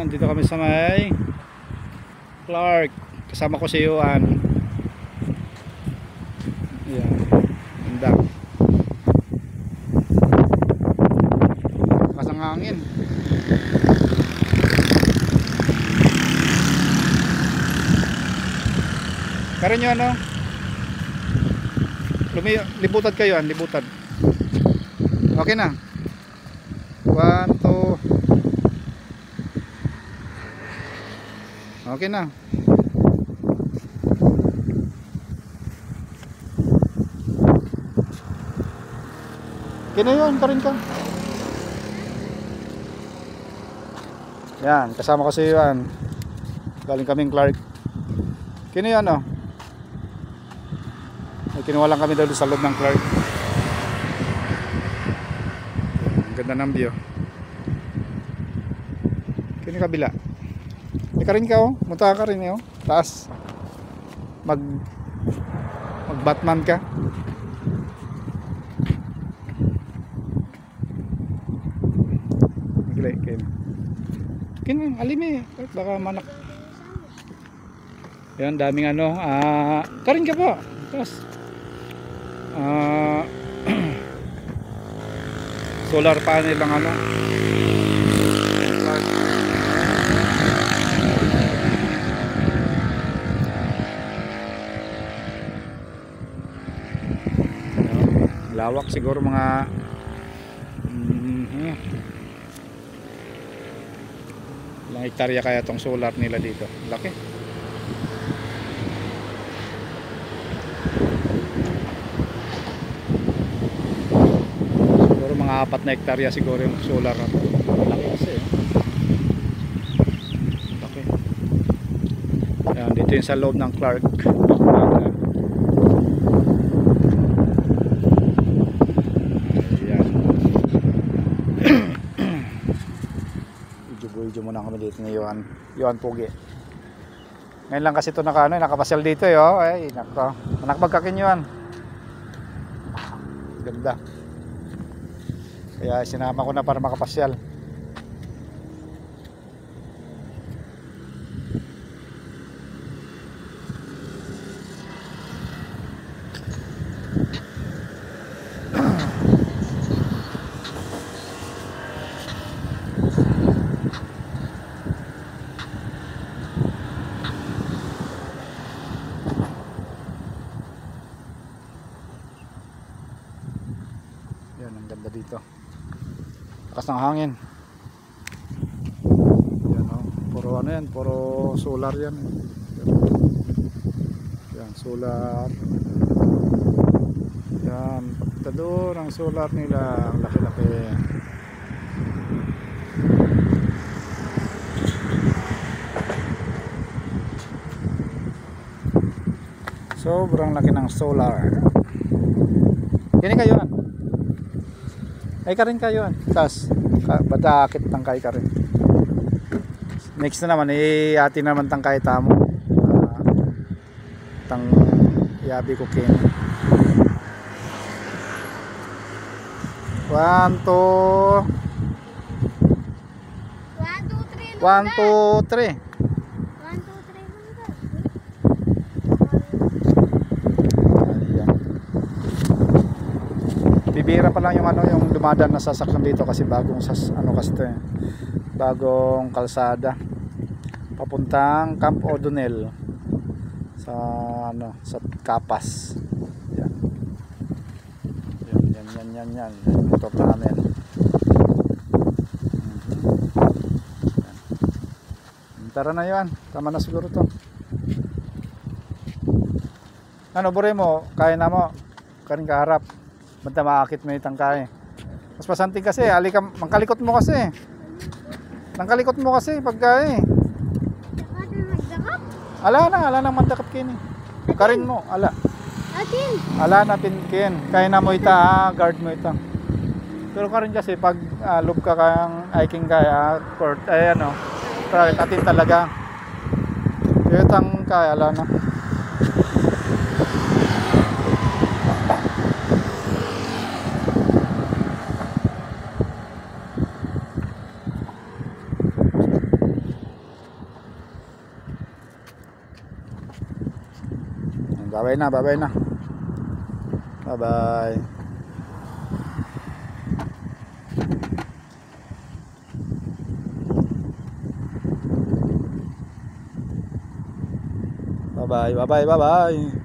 Dito kami sa may Clark. Kasama ko si Yuan. Ayan. Ganda. Lakas ng hangin. Karon nyo ano? Libutad kayo, libutad. Okay na. 1, 2. Okay na. Kinayon ka rin ka. Yan, kasama ko si Yuan. Galing kaming Clark. Kinayon oh. May kinuha lang kami doon sa loob ng Clark. Ang ganda ng view. Kini kabila. May ka rin ka oh. Munta ka rin oh. Taas. Mag Batman ka. Maglay kayo. Kini alimi. Baka manak. Yan daming ano. Karin ka po. Taas. Solar panel lang ano. Lawak siguro mga ilang hektarya kaya tong solar nila dito. Laki. Siguro mga 4 na hektarya siguro yung solar na to. Laki kasi laki. Ayan, dito yung sa loob ng Clark. Video muna kami dito ni Yuan Pugi. Ngayon lang kasi ito nakapasyal dito yo. Ay nako. Nakapagkakin Yuan. Ganda. Kaya sinama ko na para makapasyal. Yan, ang ganda dito. Lakas ng hangin. Yan oh, puro ano yan, puro solar yan. Yan, solar. Yan, pagkita doon ang solar nila, ang laki-laki. Sobrang laki ng solar. Kini kayo an. Ay ka rin kayo. Tas badakit tangkay ka rin. Next na naman ati naman tangkay tamo. Tang yabi ko kin. 1, 2 1, 2, 3 bibira pa lang yung ano yung dumadaan na sasakyan dito kasi bagong bagong kalsada papuntang Camp O'Donnell sa sa Kapas. Yan motor namin. Tara na yan, tama na siguro to. Ano bure mo, kaya na mo karing kaharap. Basta maakit mo itang kaya. Mas pasanting kasi, mangkalikot mo kasi. Nangkalikot mo kasi pagka ala na mandakap kini. Karin mo, ala. Atin. Ala na pinkin. Kaya na mo ita, guard mo ita. Pero karin kasi pag loop ka kang hiking kaya, court ay ano, atin talaga. Itang kaya ala na. Bye-bye na, bye-bye na. Bye-bye. Bye-bye, bye-bye, bye-bye.